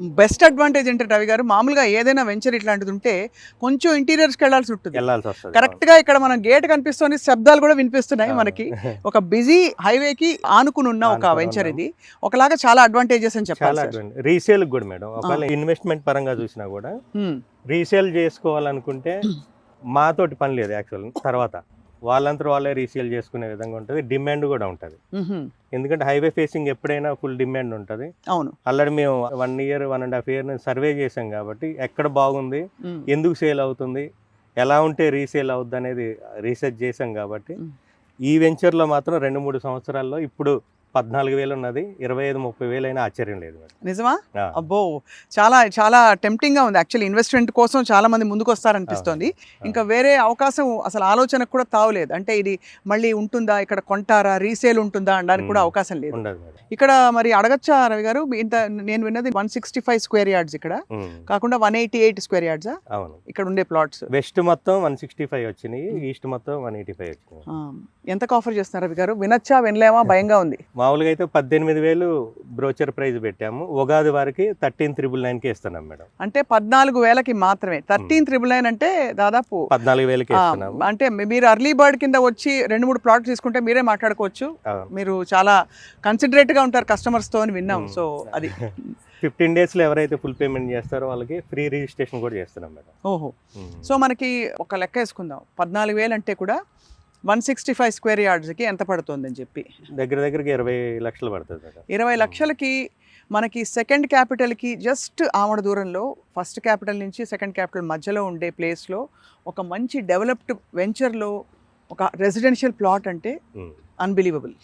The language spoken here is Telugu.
బెస్ట్ అడ్వాంటేజ్ ఏంటంటే రవి గారు, మామూలుగా ఏదైనా వెంచర్ ఇట్లాంటిది ఉంటే కొంచెం ఇంటీరియర్స్కి వెళ్ళాల్సి ఉంటుంది. వెళ్ళాల్సి వస్తుంది. కరెక్ట్గా ఇక్కడ మనం గేట్ కనిపిస్తుంది, శబ్దాలు కూడా వినిపిస్తున్నాయి మనకి. ఒక బిజీ హైవేకి ఆనుకుని ఉన్న ఒక వెంచర్ ఇది. ఒకలాగా చాలా అడ్వాంటేజెస్ అని చెప్పాలి. చాలా రీసేల్ కూడా మేడం, ఒకవేళ ఇన్వెస్ట్మెంట్ పరంగా చూసినా కూడా రీసేల్ చేసుకోవాలనుకుంటే మాతోటి పని లేదు యాక్చువల్. తర్వాత వాళ్ళంతా వాళ్ళే రీసేల్ చేసుకునే విధంగా ఉంటుంది, డిమాండ్ కూడా ఉంటుంది. ఎందుకంటే హైవే ఫేసింగ్ ఎప్పుడైనా ఫుల్ డిమాండ్ ఉంటుంది. అవును, ఆల్రెడీ మేము 1 year 1.5 year సర్వే చేసాం కాబట్టి ఎక్కడ బాగుంది, ఎందుకు సేల్ అవుతుంది, ఎలా ఉంటే రీసేల్ అవుద్ది అనేది రీసెర్చ్ చేసాం కాబట్టి ఈ వెంచర్లో మాత్రం 2-3 సంవత్సరాల్లో ఇప్పుడు 14,000 ఉన్నది, 25,000-30,000 అయినా ఆశ్చర్యం లేదు. నిజమా? అబ్బో, చాలా చాలా టెంప్టింగ్ గా ఉంది. యాక్చువల్లీ ఇన్వెస్ట్మెంట్ కోసం చాలా మంది ముందుకు వస్తారనిపిస్తోంది. ఇంకా వేరే అవకాశం అసలు ఆలోచనకు కూడా తావులేదు. అంటే ఇది మళ్ళీ ఉంటుందా, ఇక్కడ కొంటారా, రీసేల్ ఉంటుందా అనడానికి కూడా అవకాశం లేదు. ఇక్కడ మరి అడగచ్చా రవి గారు, ఇంత నేను విన్నది 165 స్క్వేర్ యార్డ్స్ ఇక్కడ కాకుండా 188 స్క్వేర్ యార్డ్స్ ఇక్కడ ఉండే ప్లాట్స్. వెస్ట్ మొత్తం 165 వచ్చినాయి, ఈస్ట్ మొత్తం 185 వచ్చినాయి. ఎంతకు ఆఫర్ చేస్తున్నారు రవి గారు? వినొచ్చా వినలేమా, భయంగా ఉంది. మామూలుగా అయితే 18,000 బ్రోచర్ ప్రైస్ పెట్టాము, ఉగాది వారికి 13,999కి ఇస్తున్నాం మేడం. అంటే 14,000కి మాత్రమే. 13,999 అంటే దాదాపు 14,000కి ఇస్తున్నాము. అంటే మీరు అర్లీ బర్డ్ కింద వచ్చి 2-3 ప్లాట్స్ తీసుకుంటే మీరే మాట్లాడుకోవచ్చు. మీరు చాలా కన్సిడరేట్ గా ఉంటారు కస్టమర్స్ తో అని విన్నాం. సో అది 15 days లో ఎవరైతే ఫుల్ పేమెంట్ చేస్తారో వాళ్ళకి ఫ్రీ రిజిస్ట్రేషన్ కూడా చేస్తున్నాం మేడం. ఓహో, సో మనకి ఒక లెక్క వేసుకుందాం, 14,000 అంటే కూడా 165 స్క్వేర్ యార్డ్స్కి ఎంత పడుతుంది అని చెప్పి దగ్గరికి 20 లక్షలు పడుతుంది. 20 లక్షలకి మనకి సెకండ్ క్యాపిటల్కి జస్ట్ ఆమడ దూరంలో, ఫస్ట్ క్యాపిటల్ నుంచి సెకండ్ క్యాపిటల్ మధ్యలో ఉండే ప్లేస్లో ఒక మంచి డెవలప్డ్ వెంచర్లో ఒక రెసిడెన్షియల్ ప్లాట్ అంటే అన్బిలీవబుల్.